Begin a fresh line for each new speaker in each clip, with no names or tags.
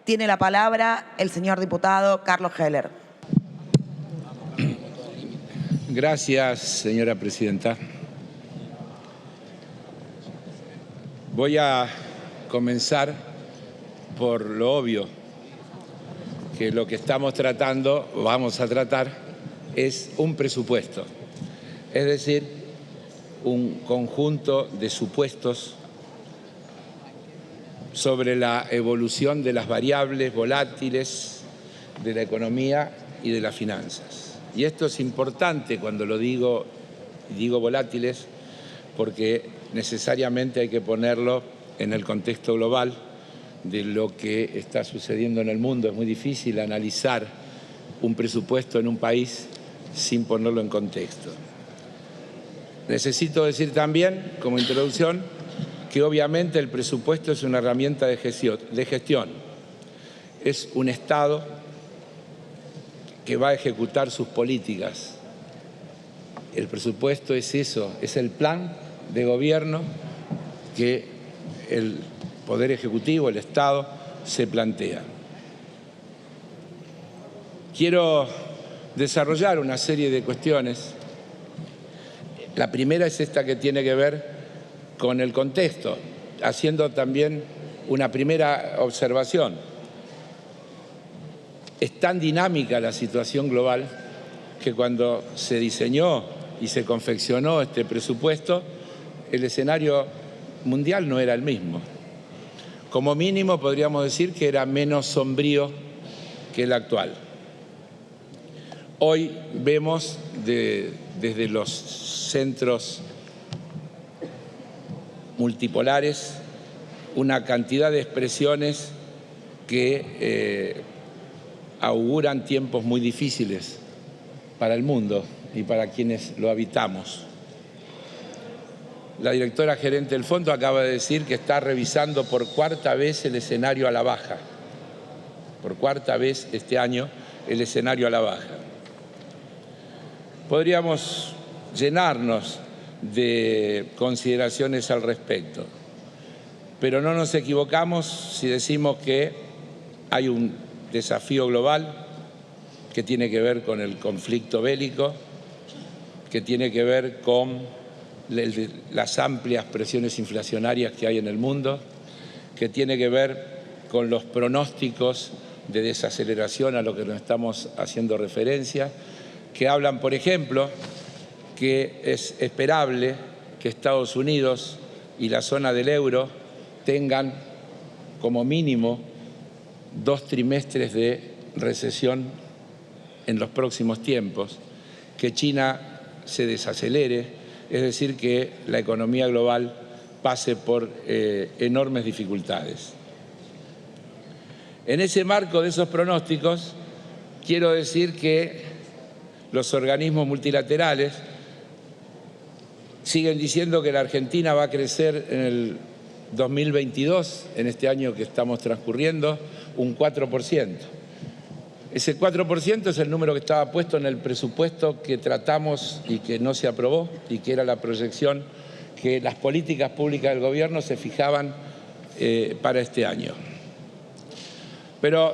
Tiene la palabra el señor diputado Carlos Heller.
Gracias, señora presidenta. Voy a comenzar por lo obvio, que lo que estamos tratando, vamos a tratar, es un presupuesto, es decir, un conjunto de supuestos sobre la evolución de las variables volátiles de la economía y de las finanzas. Y esto es importante cuando lo digo volátiles, porque necesariamente hay que ponerlo en el contexto global de lo que está sucediendo en el mundo. Es muy difícil analizar un presupuesto en un país sin ponerlo en contexto. Necesito decir también, como introducción, que obviamente el presupuesto es una herramienta de gestión. Es un Estado que va a ejecutar sus políticas. El presupuesto es eso, es el plan de gobierno que el Poder Ejecutivo, el Estado, se plantea. Quiero desarrollar una serie de cuestiones. La primera es esta que tiene que ver con el contexto, haciendo también una primera observación. Es tan dinámica la situación global que cuando se diseñó y se confeccionó este presupuesto, el escenario mundial no era el mismo. Como mínimo podríamos decir que era menos sombrío que el actual. Hoy vemos desde los centros multipolares una cantidad de expresiones que auguran tiempos muy difíciles para el mundo y para quienes lo habitamos. La directora gerente del fondo acaba de decir que está revisando por cuarta vez el escenario a la baja. Por cuarta vez este año el escenario a la baja. Podríamos llenarnos de consideraciones al respecto, pero no nos equivocamos si decimos que hay un desafío global que tiene que ver con el conflicto bélico, que tiene que ver con las amplias presiones inflacionarias que hay en el mundo, que tiene que ver con los pronósticos de desaceleración a lo que nos estamos haciendo referencia, que hablan, por ejemplo, que es esperable que Estados Unidos y la zona del euro tengan como mínimo 2 trimestres de recesión en los próximos tiempos, que China se desacelere, es decir, que la economía global pase por enormes dificultades. En ese marco de esos pronósticos, quiero decir que los organismos multilaterales siguen diciendo que la Argentina va a crecer en el 2022, en este año que estamos transcurriendo, un 4%. Ese 4% es el número que estaba puesto en el presupuesto que tratamos y que no se aprobó y que era la proyección que las políticas públicas del gobierno se fijaban para este año. Pero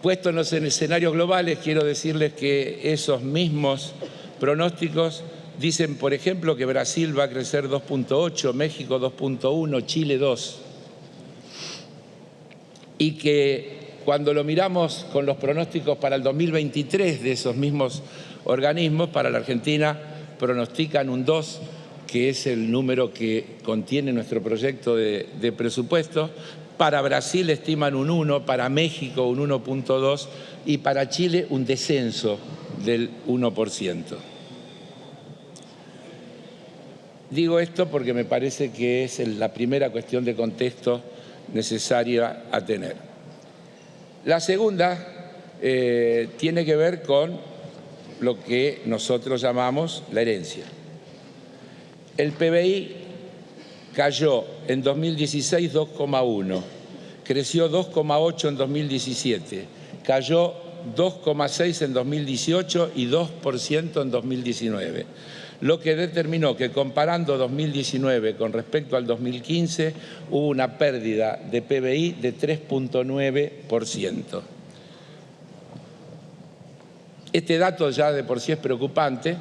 puestos en escenarios globales, quiero decirles que esos mismos pronósticos dicen, por ejemplo, que Brasil va a crecer 2.8, México 2.1, Chile 2. Y que cuando lo miramos con los pronósticos para el 2023 de esos mismos organismos, para la Argentina pronostican un 2, que es el número que contiene nuestro proyecto de presupuesto. Para Brasil estiman un 1, para México un 1.2 y para Chile un descenso del 1%. Digo esto porque me parece que es la primera cuestión de contexto necesaria a tener. La segunda tiene que ver con lo que nosotros llamamos la herencia. El PBI cayó en 2016 2,1, creció 2,8 en 2017, cayó 2,6 en 2018 y 2% en 2019. lo que determinó que comparando 2019 con respecto al 2015 hubo una pérdida de PBI de 3,9%. Este dato ya de por sí es preocupante,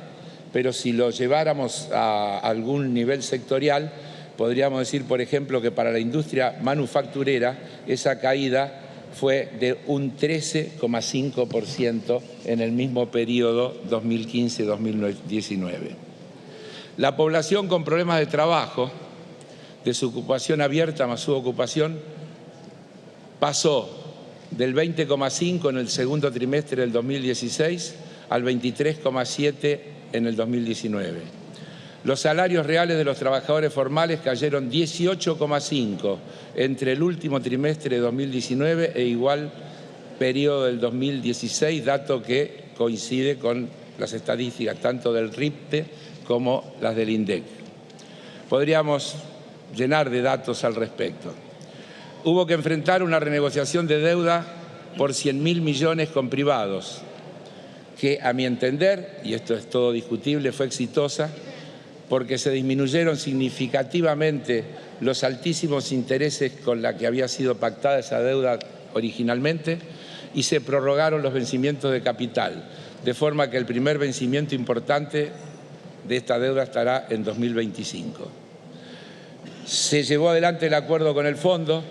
pero si lo lleváramos a algún nivel sectorial, podríamos decir, por ejemplo, que para la industria manufacturera esa caída fue de un 13,5% en el mismo periodo 2015-2019. La población con problemas de trabajo, desocupación abierta más subocupación, pasó del 20,5 en el segundo trimestre del 2016 al 23,7 en el 2019. Los salarios reales de los trabajadores formales cayeron 18,5 entre el último trimestre de 2019 e igual periodo del 2016, dato que coincide con las estadísticas tanto del RIPTE como las del INDEC. Podríamos llenar de datos al respecto. Hubo que enfrentar una renegociación de deuda por 100.000 millones con privados, que a mi entender, y esto es todo discutible, fue exitosa porque se disminuyeron significativamente los altísimos intereses con la que había sido pactada esa deuda originalmente y se prorrogaron los vencimientos de capital, de forma que el primer vencimiento importante de esta deuda estará en 2025. Se llevó adelante el acuerdo con el fondo,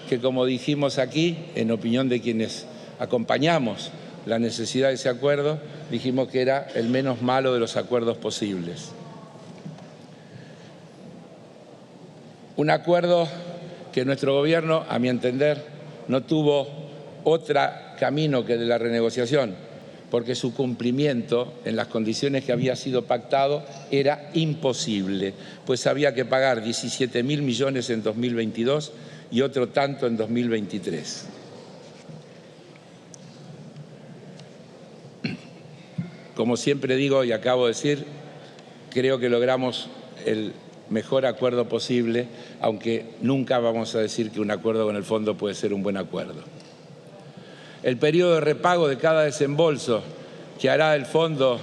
que como dijimos aquí, en opinión de quienes acompañamos la necesidad de ese acuerdo, dijimos que era el menos malo de los acuerdos posibles. Un acuerdo que nuestro gobierno, a mi entender, no tuvo otro camino que de la renegociación, porque su cumplimiento en las condiciones que había sido pactado era imposible, pues había que pagar 17.000 millones en 2022 y otro tanto en 2023. Como siempre digo y acabo de decir, creo que logramos el mejor acuerdo posible, aunque nunca vamos a decir que un acuerdo con el fondo puede ser un buen acuerdo. El periodo de repago de cada desembolso que hará el fondo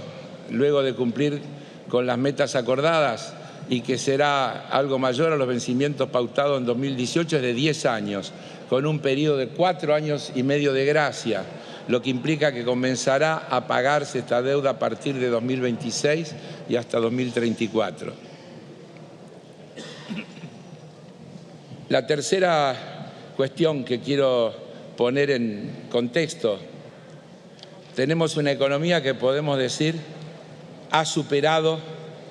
luego de cumplir con las metas acordadas y que será algo mayor a los vencimientos pautados en 2018 es de 10 años, con un periodo de 4 años y medio de gracia, lo que implica que comenzará a pagarse esta deuda a partir de 2026 y hasta 2034. La tercera cuestión que quiero poner en contexto, tenemos una economía que podemos decir ha superado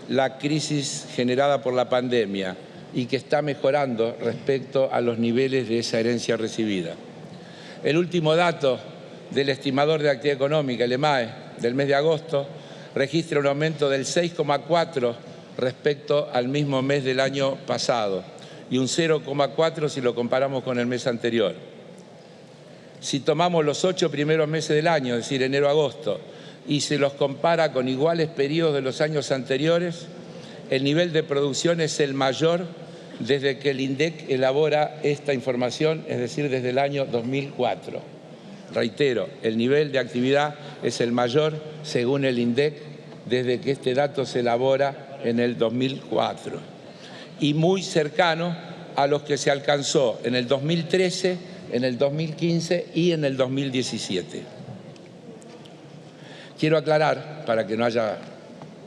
la crisis generada por la pandemia y que está mejorando respecto a los niveles de esa herencia recibida. El último dato del estimador de actividad económica, el EMAE, del mes de agosto, registra un aumento del 6,4 respecto al mismo mes del año pasado y un 0,4 si lo comparamos con el mes anterior. Si tomamos los 8 primeros meses del año, es decir, enero-agosto, y se los compara con iguales periodos de los años anteriores, el nivel de producción es el mayor desde que el INDEC elabora esta información, es decir, desde el año 2004. Reitero, el nivel de actividad es el mayor, según el INDEC, desde que este dato se elabora en el 2004 y muy cercano a los que se alcanzó en el 2013, en el 2015 y en el 2017. Quiero aclarar, para que no haya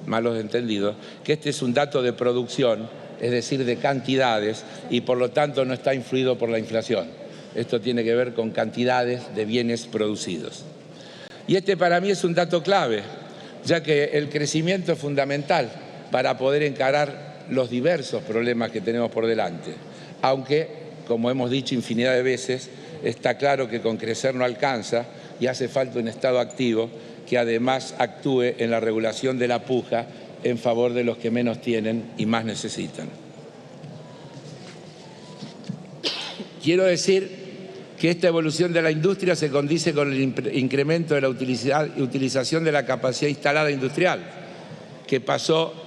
malos entendidos, que este es un dato de producción, es decir, de cantidades, y por lo tanto no está influido por la inflación. Esto tiene que ver con cantidades de bienes producidos. Y este para mí es un dato clave, ya que el crecimiento es fundamental para poder encarar los diversos problemas que tenemos por delante. Aunque, como hemos dicho infinidad de veces, está claro que con crecer no alcanza y hace falta un Estado activo que además actúe en la regulación de la puja en favor de los que menos tienen y más necesitan. Quiero decir que esta evolución de la industria se condice con el incremento de la utilización de la capacidad instalada industrial, que pasó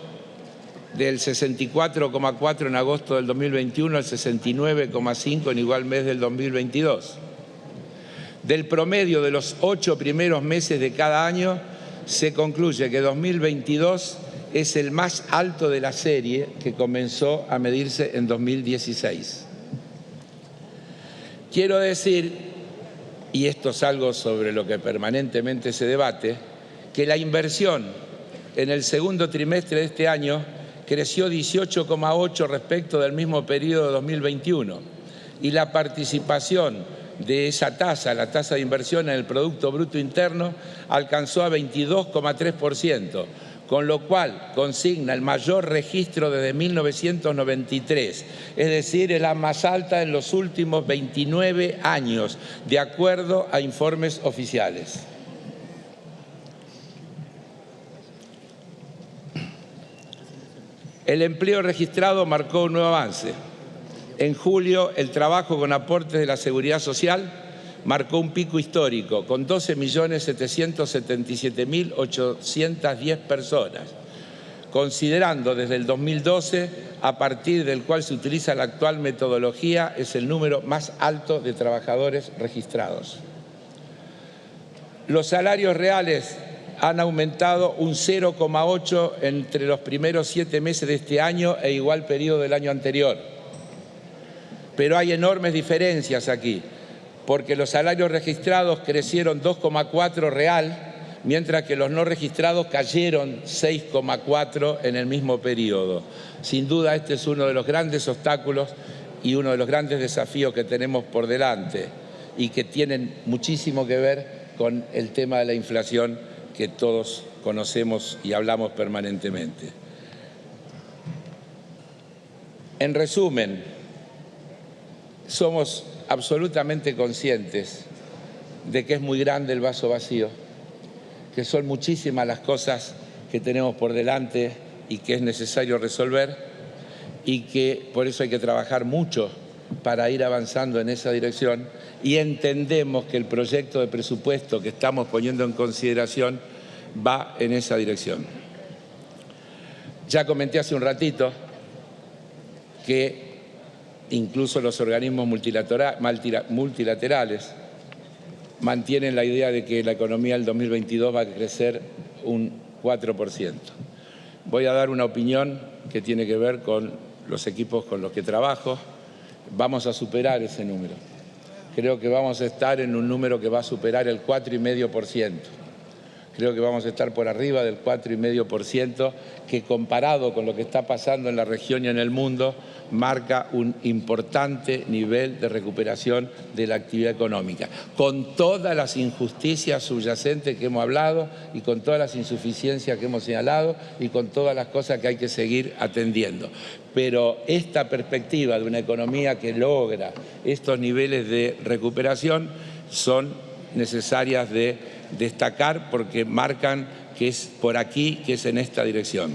del 64,4 en agosto del 2021 al 69,5 en igual mes del 2022. Del promedio de los 8 primeros meses de cada año, se concluye que 2022 es el más alto de la serie, que comenzó a medirse en 2016. Quiero decir, y esto es algo sobre lo que permanentemente se debate, que la inversión en el segundo trimestre de este año creció 18,8% respecto del mismo periodo de 2021 y la participación de esa tasa, la tasa de inversión en el Producto Bruto Interno, alcanzó a 22,3%, con lo cual consigna el mayor registro desde 1993, es decir, es la más alta en los últimos 29 años, de acuerdo a informes oficiales. El empleo registrado marcó un nuevo avance. En julio, el trabajo con aportes de la Seguridad Social marcó un pico histórico, con 12.777.810 personas, considerando desde el 2012, a partir del cual se utiliza la actual metodología, es el número más alto de trabajadores registrados. Los salarios reales han aumentado un 0,8% entre los primeros 7 meses de este año e igual periodo del año anterior. Pero hay enormes diferencias aquí, porque los salarios registrados crecieron 2,4% real, mientras que los no registrados cayeron 6,4% en el mismo periodo. Sin duda, este es uno de los grandes obstáculos y uno de los grandes desafíos que tenemos por delante y que tienen muchísimo que ver con el tema de la inflación que todos conocemos y hablamos permanentemente. En resumen, somos absolutamente conscientes de que es muy grande el vaso vacío, que son muchísimas las cosas que tenemos por delante y que es necesario resolver y que por eso hay que trabajar mucho para ir avanzando en esa dirección, y entendemos que el proyecto de presupuesto que estamos poniendo en consideración va en esa dirección. Ya comenté hace un ratito que incluso los organismos multilaterales mantienen la idea de que la economía del 2022 va a crecer un 4%. Voy a dar una opinión que tiene que ver con los equipos con los que trabajo. Vamos a superar ese número. Creo que vamos a estar en un número que va a superar el 4,5%. Creo que vamos a estar por arriba del 4,5%, que comparado con lo que está pasando en la región y en el mundo, marca un importante nivel de recuperación de la actividad económica, con todas las injusticias subyacentes que hemos hablado y con todas las insuficiencias que hemos señalado y con todas las cosas que hay que seguir atendiendo. Pero esta perspectiva de una economía que logra estos niveles de recuperación son necesarias de destacar porque marcan que es por aquí, que es en esta dirección.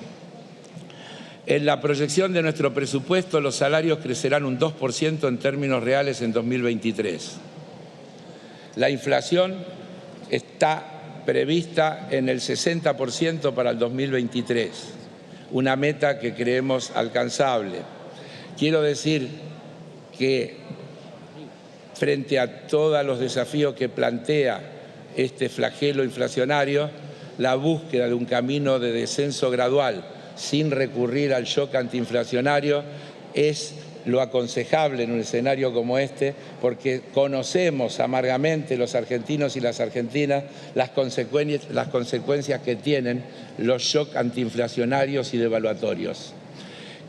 En la proyección de nuestro presupuesto, los salarios crecerán un 2% en términos reales en 2023. La inflación está prevista en el 60% para el 2023, una meta que creemos alcanzable. Quiero decir que frente a todos los desafíos que plantea este flagelo inflacionario, la búsqueda de un camino de descenso gradual sin recurrir al shock antiinflacionario es lo aconsejable en un escenario como este, porque conocemos amargamente los argentinos y las argentinas las consecuencias que tienen los shock antiinflacionarios y devaluatorios.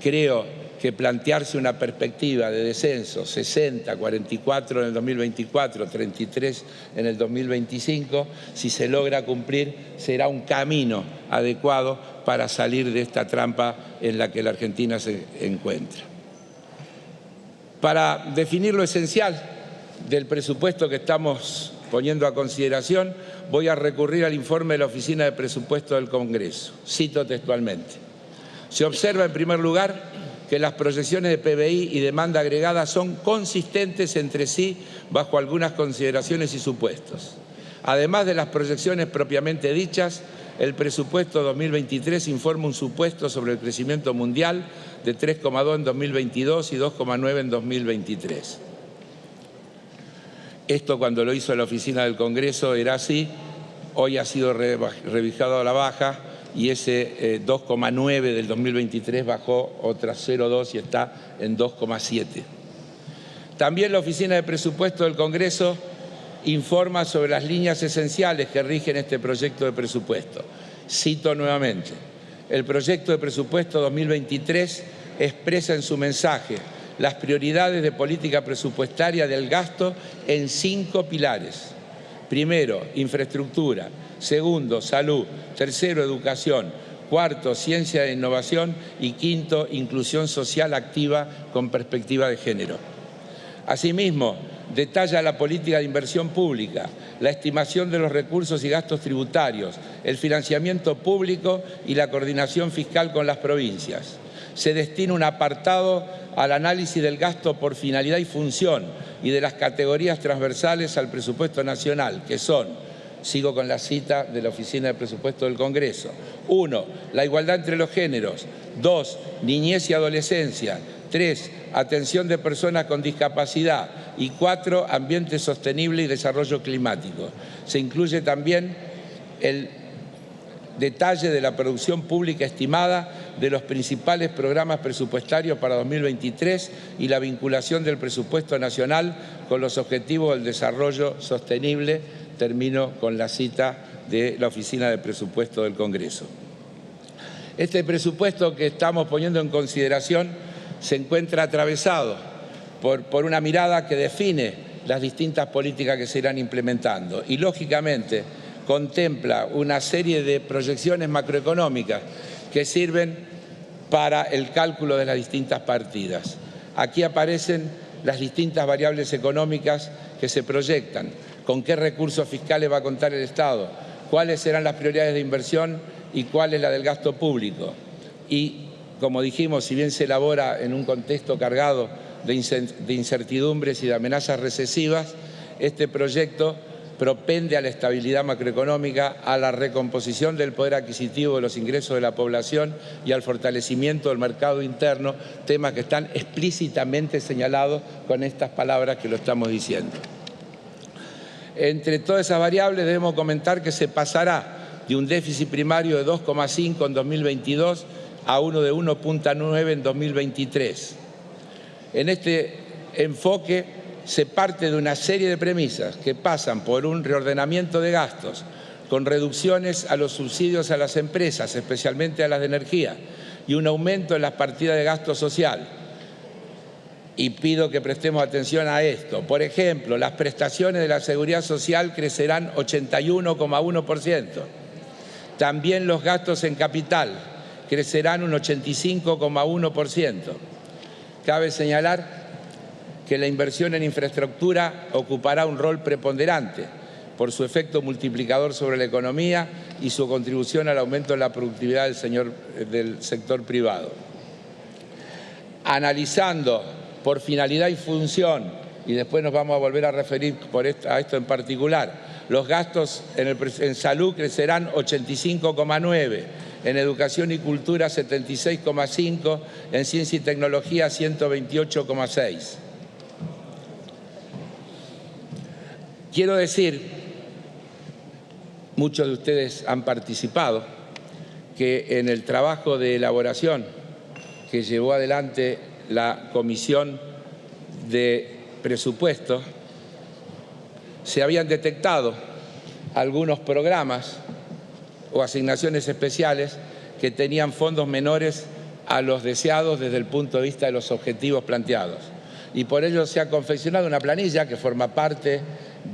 Creo que plantearse una perspectiva de descenso, 60, 44 en el 2024, 33 en el 2025, si se logra cumplir, será un camino adecuado para salir de esta trampa en la que la Argentina se encuentra. Para definir lo esencial del presupuesto que estamos poniendo a consideración, voy a recurrir al informe de la Oficina de Presupuesto del Congreso. Cito textualmente. Se observa, en primer lugar, que las proyecciones de PBI y demanda agregada son consistentes entre sí bajo algunas consideraciones y supuestos. Además de las proyecciones propiamente dichas, el presupuesto 2023 informa un supuesto sobre el crecimiento mundial de 3,2 en 2022 y 2,9 en 2023. Esto, cuando lo hizo la Oficina del Congreso, era así. Hoy ha sido revisado a la baja y ese 2,9 del 2023 bajó otra 0,2 y está en 2,7. También la Oficina de Presupuesto del Congreso informa sobre las líneas esenciales que rigen este proyecto de presupuesto. Cito nuevamente: el proyecto de presupuesto 2023 expresa en su mensaje las prioridades de política presupuestaria del gasto en 5 pilares. Primero, infraestructura. Segundo, salud. Tercero, educación. Cuarto, ciencia e innovación. Y quinto, inclusión social activa con perspectiva de género. Asimismo, detalla la política de inversión pública, la estimación de los recursos y gastos tributarios, el financiamiento público y la coordinación fiscal con las provincias. Se destina un apartado al análisis del gasto por finalidad y función y de las categorías transversales al presupuesto nacional, que son, sigo con la cita de la Oficina de Presupuesto del Congreso: 1. La igualdad entre los géneros. 2. Niñez y adolescencia. 3. Atención de personas con discapacidad. Y 4. Ambiente sostenible y desarrollo climático. Se incluye también el detalle de la producción pública estimada de los principales programas presupuestarios para 2023 y la vinculación del presupuesto nacional con los objetivos del desarrollo sostenible. Termino con la cita de la Oficina de Presupuesto del Congreso. Este presupuesto que estamos poniendo en consideración se encuentra atravesado por una mirada que define las distintas políticas que se irán implementando y, lógicamente, contempla una serie de proyecciones macroeconómicas que sirven para el cálculo de las distintas partidas. Aquí aparecen las distintas variables económicas que se proyectan, con qué recursos fiscales va a contar el Estado, cuáles serán las prioridades de inversión y cuál es la del gasto público. Y, como dijimos, si bien se elabora en un contexto cargado de incertidumbres y de amenazas recesivas, este proyecto propende a la estabilidad macroeconómica, a la recomposición del poder adquisitivo de los ingresos de la población y al fortalecimiento del mercado interno, temas que están explícitamente señalados con estas palabras que lo estamos diciendo. Entre todas esas variables debemos comentar que se pasará de un déficit primario de 2,5 en 2022 a uno de 1,9 en 2023. En este enfoque se parte de una serie de premisas que pasan por un reordenamiento de gastos, con reducciones a los subsidios a las empresas, especialmente a las de energía, y un aumento en las partidas de gasto social. Y pido que prestemos atención a esto. Por ejemplo, las prestaciones de la Seguridad Social crecerán 81,1%. También los gastos en capital crecerán un 85,1%. Cabe señalar que la inversión en infraestructura ocupará un rol preponderante por su efecto multiplicador sobre la economía y su contribución al aumento de la productividad del sector privado. Analizando por finalidad y función, y después nos vamos a volver a referir a esto en particular, los gastos en salud crecerán 85,9%, en educación y cultura 76,5%, en ciencia y tecnología 128,6%. Quiero decir, muchos de ustedes han participado, que en el trabajo de elaboración que llevó adelante la Comisión de Presupuesto se habían detectado algunos programas o asignaciones especiales que tenían fondos menores a los deseados desde el punto de vista de los objetivos planteados. Y por ello se ha confeccionado una planilla que forma parte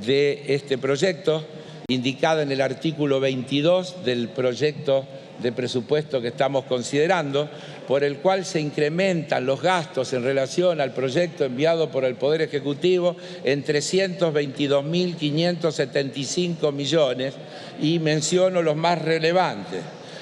de este proyecto, indicada en el artículo 22 del proyecto de presupuesto que estamos considerando, por el cual se incrementan los gastos en relación al proyecto enviado por el Poder Ejecutivo en 322.575 millones, y menciono los más relevantes.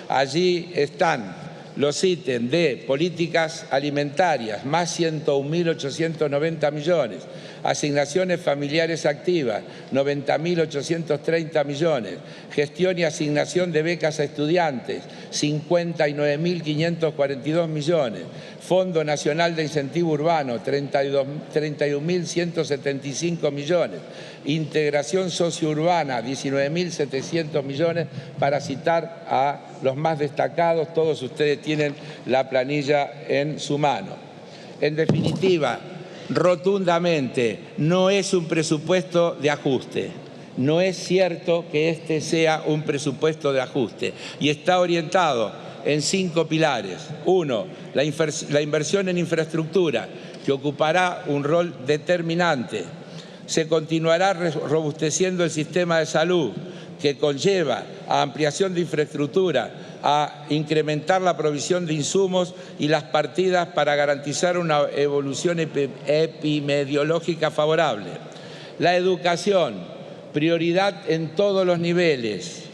Allí están los ítems de políticas alimentarias, más 101.890 millones, Asignaciones familiares activas, 90.830 millones. Gestión y asignación de becas a estudiantes, 59.542 millones. Fondo Nacional de Incentivo Urbano, 31.175 millones. Integración sociourbana, 19.700 millones, para citar a los más destacados. Todos ustedes tienen la planilla en su mano. En definitiva, rotundamente, no es un presupuesto de ajuste. No es cierto que este sea un presupuesto de ajuste y está orientado en 5 pilares. 1, la inversión en infraestructura, que ocupará un rol determinante. Se continuará robusteciendo el sistema de salud, que conlleva a ampliación de infraestructura, a incrementar la provisión de insumos y las partidas para garantizar una evolución epidemiológica favorable. La educación, prioridad en todos los niveles.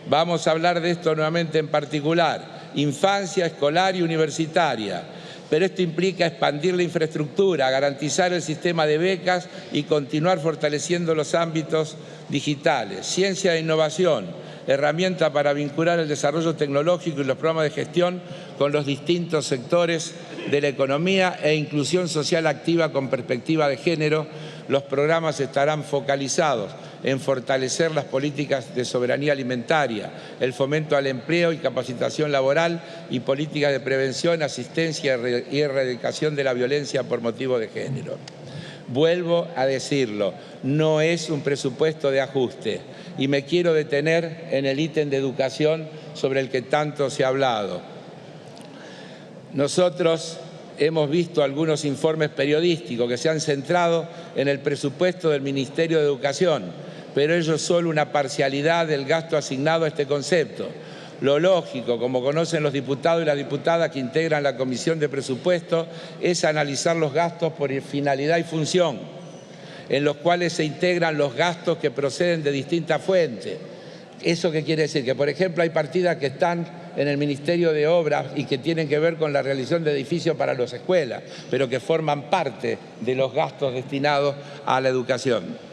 Vamos a hablar de esto nuevamente en particular. Infancia, escolar y universitaria. Pero esto implica expandir la infraestructura, garantizar el sistema de becas y continuar fortaleciendo los ámbitos digitales. Ciencia e innovación, herramienta para vincular el desarrollo tecnológico y los programas de gestión con los distintos sectores de la economía e inclusión social activa con perspectiva de género. Los programas estarán focalizados en fortalecer las políticas de soberanía alimentaria, el fomento al empleo y capacitación laboral y políticas de prevención, asistencia y erradicación de la violencia por motivo de género. Vuelvo a decirlo, no es un presupuesto de ajuste y me quiero detener en el ítem de educación sobre el que tanto se ha hablado. Nosotros hemos visto algunos informes periodísticos que se han centrado en el presupuesto del Ministerio de Educación, pero ello es solo una parcialidad del gasto asignado a este concepto. Lo lógico, como conocen los diputados y las diputadas que integran la Comisión de Presupuesto, es analizar los gastos por finalidad y función, en los cuales se integran los gastos que proceden de distintas fuentes. ¿Eso qué quiere decir? Que, por ejemplo, hay partidas que están en el Ministerio de Obras y que tienen que ver con la realización de edificios para las escuelas, pero que forman parte de los gastos destinados a la educación.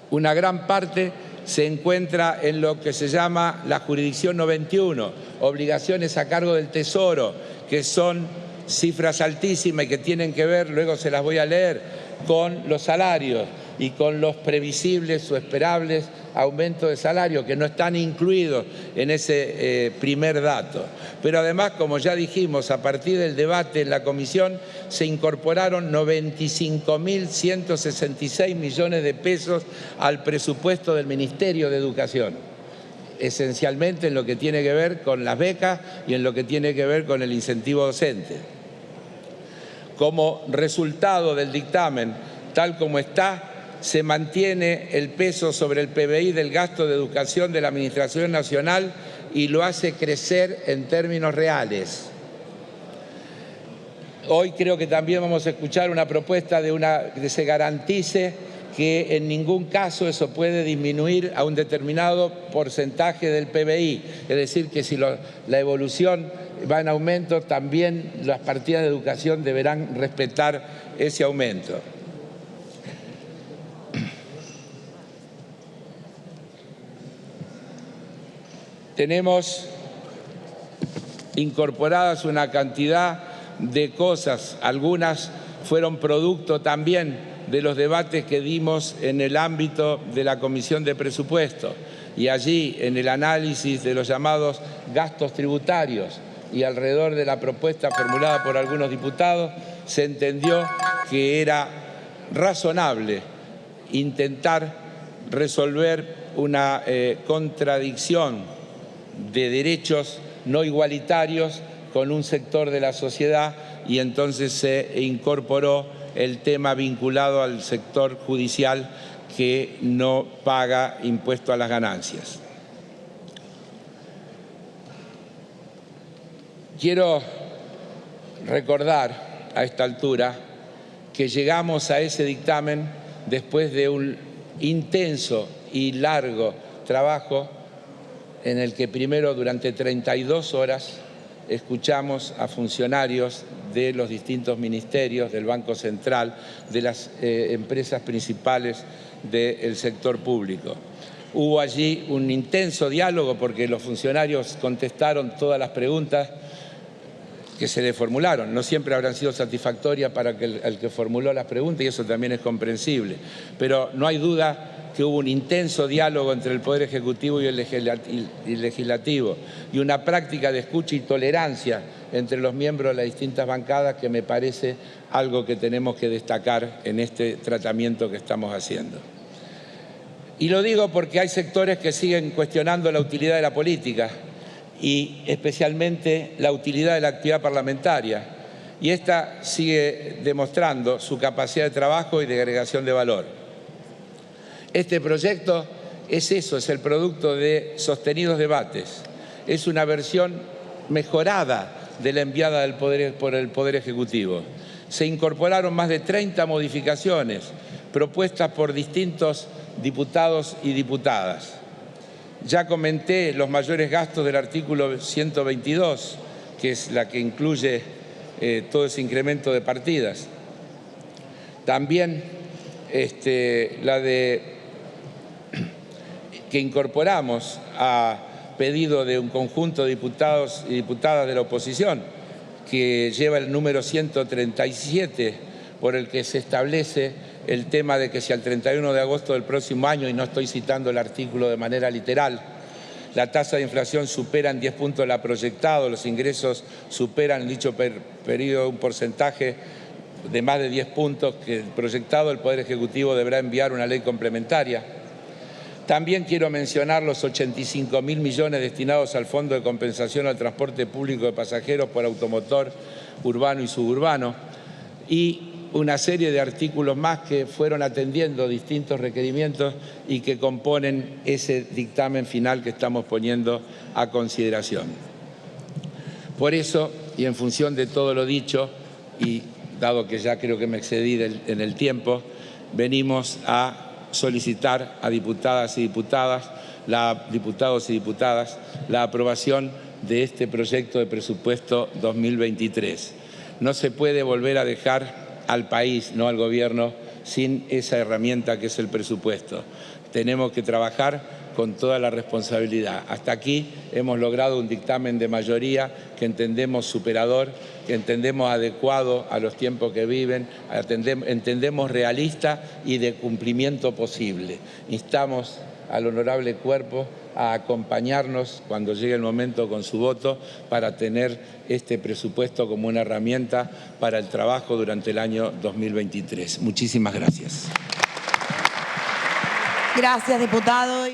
Una gran parte se encuentra en lo que se llama la jurisdicción 91, obligaciones a cargo del Tesoro, que son cifras altísimas y que tienen que ver, luego se las voy a leer, con los salarios y con los previsibles o esperables aumentos de salario que no están incluidos en ese primer dato. Pero además, como ya dijimos, a partir del debate en la comisión se incorporaron 95.166 millones de pesos al presupuesto del Ministerio de Educación, esencialmente en lo que tiene que ver con las becas y en lo que tiene que ver con el incentivo docente. Como resultado del dictamen, tal como está, se mantiene el peso sobre el PBI del gasto de educación de la Administración Nacional y lo hace crecer en términos reales. Hoy creo que también vamos a escuchar una propuesta de que se garantice que en ningún caso eso puede disminuir a un determinado porcentaje del PBI. Es decir, que si la evolución va en aumento, también las partidas de educación deberán respetar ese aumento. Tenemos incorporadas una cantidad de cosas, algunas fueron producto también de los debates que dimos en el ámbito de la Comisión de Presupuesto y allí en el análisis de los llamados gastos tributarios y alrededor de la propuesta formulada por algunos diputados se entendió que era razonable intentar resolver una contradicción de derechos no igualitarios con un sector de la sociedad y entonces se incorporó el tema vinculado al sector judicial que no paga impuesto a las ganancias. Quiero recordar a esta altura que llegamos a ese dictamen después de un intenso y largo trabajo en el que primero durante 32 horas escuchamos a funcionarios de los distintos ministerios, del Banco Central, de las empresas principales del sector público. Hubo allí un intenso diálogo porque los funcionarios contestaron todas las preguntas que se le formularon. No siempre habrán sido satisfactorias para el que formuló las preguntas y eso también es comprensible. Pero no hay duda que hubo un intenso diálogo entre el Poder Ejecutivo y el Legislativo y una práctica de escucha y tolerancia entre los miembros de las distintas bancadas que me parece algo que tenemos que destacar en este tratamiento que estamos haciendo. Y lo digo porque hay sectores que siguen cuestionando la utilidad de la política y especialmente la utilidad de la actividad parlamentaria. Y esta sigue demostrando su capacidad de trabajo y de agregación de valor. Este proyecto es eso, es el producto de sostenidos debates. Es una versión mejorada de la enviada por el Poder Ejecutivo. Se incorporaron más de 30 modificaciones propuestas por distintos diputados y diputadas. Ya comenté los mayores gastos del artículo 122, que es la que incluye todo ese incremento de partidas. También la de que incorporamos a pedido de un conjunto de diputados y diputadas de la oposición, que lleva el número 137, por el que se establece el tema de que si al 31 de agosto del próximo año, y no estoy citando el artículo de manera literal, la tasa de inflación supera en 10 puntos la proyectada, los ingresos superan en dicho periodo un porcentaje de más de 10 puntos que el proyectado, el Poder Ejecutivo deberá enviar una ley complementaria. También quiero mencionar los 85.000 millones destinados al Fondo de Compensación al Transporte Público de Pasajeros por automotor urbano y suburbano y una serie de artículos más que fueron atendiendo distintos requerimientos y que componen ese dictamen final que estamos poniendo a consideración. Por eso, y en función de todo lo dicho, y dado que ya creo que me excedí en el tiempo, venimos a solicitar a diputados y diputadas la aprobación de este proyecto de presupuesto 2023. No se puede volver a dejar al país, no al gobierno, sin esa herramienta que es el presupuesto. Tenemos que trabajar con toda la responsabilidad. Hasta aquí hemos logrado un dictamen de mayoría que entendemos superador, que entendemos adecuado a los tiempos que viven, entendemos realista y de cumplimiento posible. Instamos al honorable cuerpo a acompañarnos cuando llegue el momento con su voto para tener este presupuesto como una herramienta para el trabajo durante el año 2023. Muchísimas gracias.
Gracias, diputado.